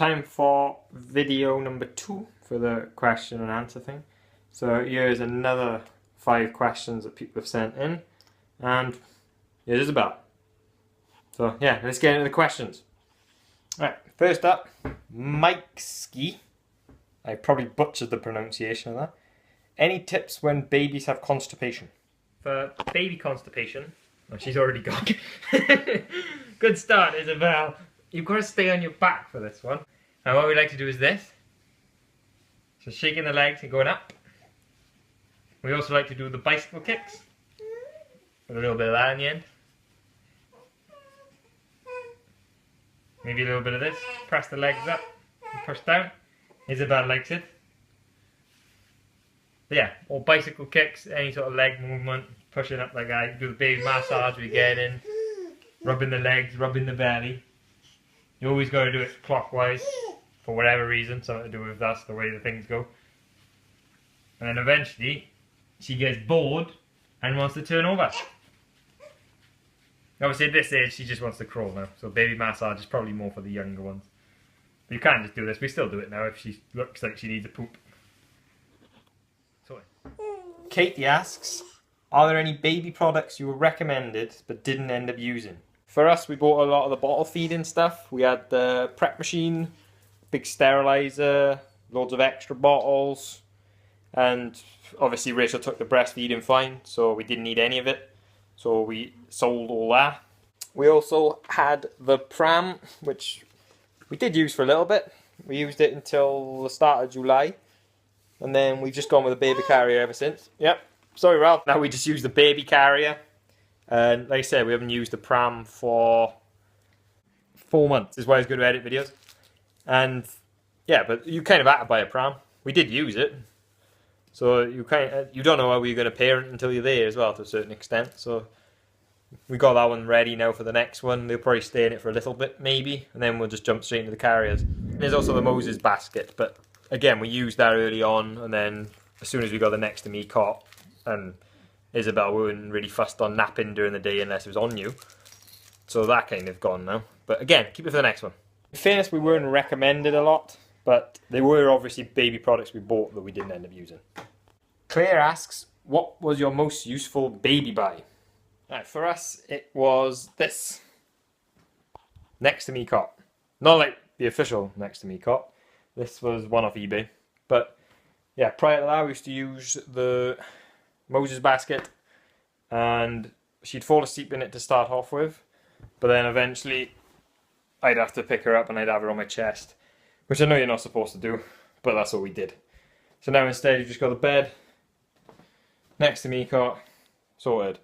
time for video number 2 for the question and answer thing. So here's another 5 questions that people have sent in, and here's Isabel. So yeah, let's get into the questions. Right, first up, Mikeski. I probably butchered the pronunciation of that. Any tips when babies have constipation? For baby constipation, oh, she's already gone. Good start, Isabel. You've got to stay on your back for this one. And what we like to do is this. So shaking the legs and going up. We also like to do the bicycle kicks. With a little bit of that in the end. Maybe a little bit of this. Press the legs up and push down. Isabel likes it. But yeah, or bicycle kicks, any sort of leg movement, pushing up like that. Do the baby massage we get in. Rubbing the legs, rubbing the belly. You always got to do it clockwise. For whatever reason, something to do with that's the way the things go. And then eventually, she gets bored and wants to turn over. Obviously at this age, she just wants to crawl now. So baby massage is probably more for the younger ones. But you can't just do this. We still do it now if she looks like she needs a poop. Sorry. Katie asks, are there any baby products you were recommended but didn't end up using? For us, we bought a lot of the bottle feeding stuff. We had the prep machine, big sterilizer, loads of extra bottles, and obviously Rachel took the breastfeeding fine, so we didn't need any of it. So we sold all that. We also had the pram, which we did use for a little bit. We used it until the start of July, and then we've just gone with a baby carrier ever since. Yep, sorry Ralph. Now we just use the baby carrier. And like I said, we haven't used the pram for 4 months. This is why it's good to edit videos. And yeah, but you kind of had to buy a pram. We did use it. So you don't know how you're going to parent until you're there as well, to a certain extent. So we got that one ready now for the next one. They'll probably stay in it for a little bit maybe, and then we'll just jump straight into the carriers. There's also the Moses basket, but again, we used that early on, and then as soon as we got the next to me cot, and Isabel weren't really fussed on napping during the day unless it was on you. So that kind of gone now. But again, keep it for the next one. In fairness, we weren't recommended a lot, but they were obviously baby products we bought that we didn't end up using. Claire asks, what was your most useful baby buy? Right, for us, it was this. Next to me cot. Not like the official next to me cot. This was one off eBay. But yeah, prior to that, we used to use the Moses basket, and she'd fall asleep in it to start off with, but then eventually I'd have to pick her up and I'd have her on my chest, which I know you're not supposed to do, but that's what we did. So now instead you've just got the bed next to me cot, sorted.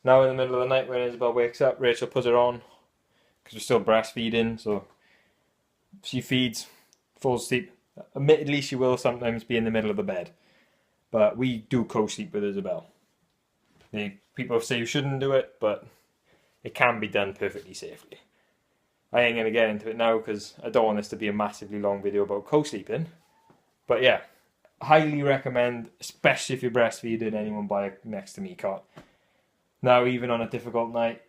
Now in the middle of the night when Isabel wakes up, Rachel puts her on because we're still breastfeeding, so she feeds, falls asleep. Admittedly, she will sometimes be in the middle of the bed. But we do co-sleep with Isabel. People say you shouldn't do it, but it can be done perfectly safely. I ain't going to get into it now because I don't want this to be a massively long video about co-sleeping. But yeah, highly recommend, especially if you're breastfeeding, anyone buy a next to me cot. Now, even on a difficult night,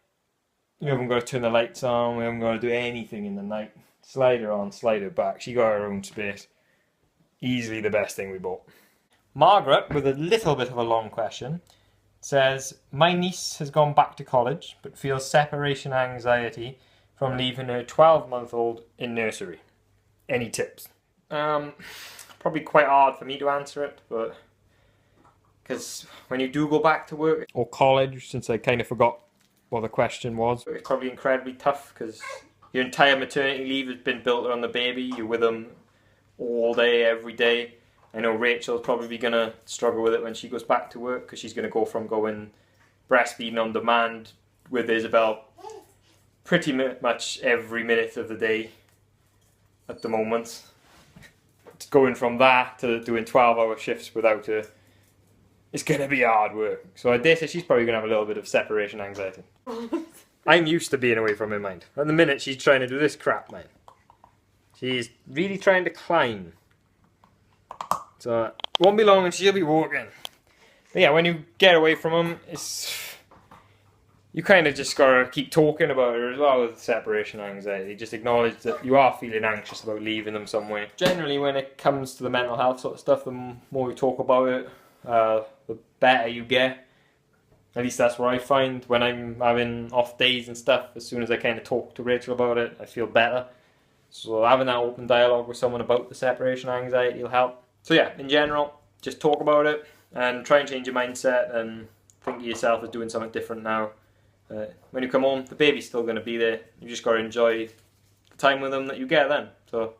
you haven't got to turn the lights on, we haven't got to do anything in the night. Slide her on, slide her back. She got her own space. Easily the best thing we bought. Margaret, with a little bit of a long question, says, my niece has gone back to college but feels separation anxiety from leaving her 12-month-old in nursery. Any tips? Probably quite hard for me to answer it, but because when you do go back to work or college, since I kind of forgot what the question was, it's probably incredibly tough because your entire maternity leave has been built on the baby. You're with them all day, every day. I know Rachel's probably going to struggle with it when she goes back to work because she's going to go from going breastfeeding on demand with Isabel pretty much every minute of the day at the moment. It's going from that to doing 12-hour shifts without her. It's going to be hard work. So I dare say she's probably going to have a little bit of separation anxiety. I'm used to being away from her, mind. At the minute she's trying to do this crap, man. She's really trying to climb. So it won't be long and she'll be walking. But yeah, when you get away from them, you kind of just gotta keep talking about it as well with separation anxiety. Just acknowledge that you are feeling anxious about leaving them somewhere. Generally, when it comes to the mental health sort of stuff, the more you talk about it, the better you get. At least that's what I find when I'm having off days and stuff. As soon as I kind of talk to Rachel about it, I feel better. So having that open dialogue with someone about the separation anxiety will help. So yeah, in general, just talk about it and try and change your mindset and think of yourself as doing something different now. When you come home, the baby's still going to be there. You just got to enjoy the time with them that you get then. So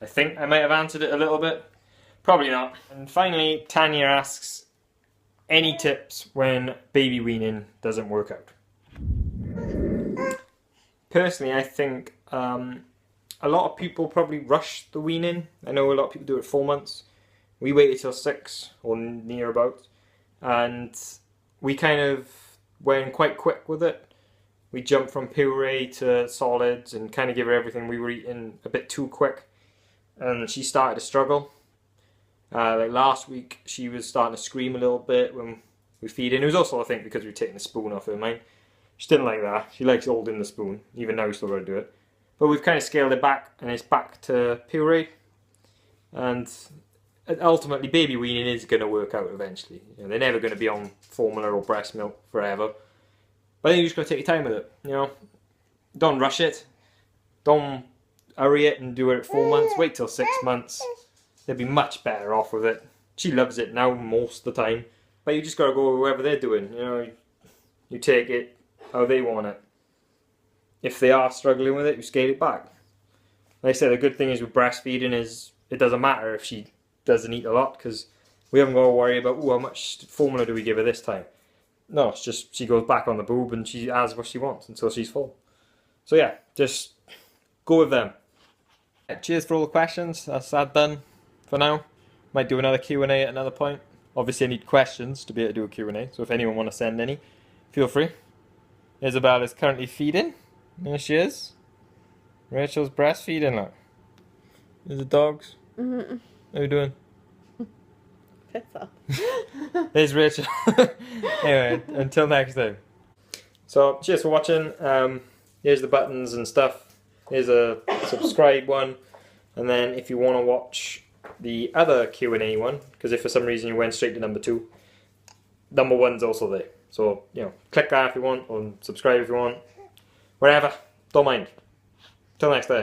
I think I might have answered it a little bit. Probably not. And finally, Tanya asks, any tips when baby weaning doesn't work out? Personally, I think a lot of people probably rush the weaning. I know a lot of people do it 4 months. We waited till 6 or near about, and we kind of went quite quick with it. We jumped from puree to solids and kind of gave her everything. We were eating a bit too quick, and she started to struggle. Like last week, she was starting to scream a little bit when we feed in. It was also, I think, because we were taking the spoon off her mind. She didn't like that. She likes holding the spoon. Even now, we still got to do it. But we've kind of scaled it back, and it's back to puree. And ultimately, baby weaning is going to work out eventually. You know, they're never going to be on formula or breast milk forever. But I think you just got to take your time with it. You know, don't rush it. Don't hurry it and do it at 4 months. Wait till 6 months. They'll be much better off with it. She loves it now most of the time. But you just got to go with whatever they're doing. You know, you take it how they want it. If they are struggling with it, you scale it back. Like I said, the good thing is with breastfeeding is it doesn't matter if she doesn't eat a lot, because we haven't got to worry about, oh, how much formula do we give her this time? No, it's just she goes back on the boob and she has what she wants until she's full. So yeah, just go with them. Cheers for all the questions. That's that done for now. Might do another Q&A at another point. Obviously I need questions to be able to do a Q&A, so if anyone want to send any, feel free. Isabel is currently feeding. There she is. Rachel's breastfeeding, look. There's the dogs. Mm-hmm. How you doing? Piss off. There's Rachel. Anyway, until next time. So, cheers for watching. Here's the buttons and stuff. Here's a subscribe one. And then if you want to watch the other Q&A one, because if for some reason you went straight to number 2, number 1's also there. So, you know, click that if you want, or subscribe if you want. Wherever. Don't mind. Till next time.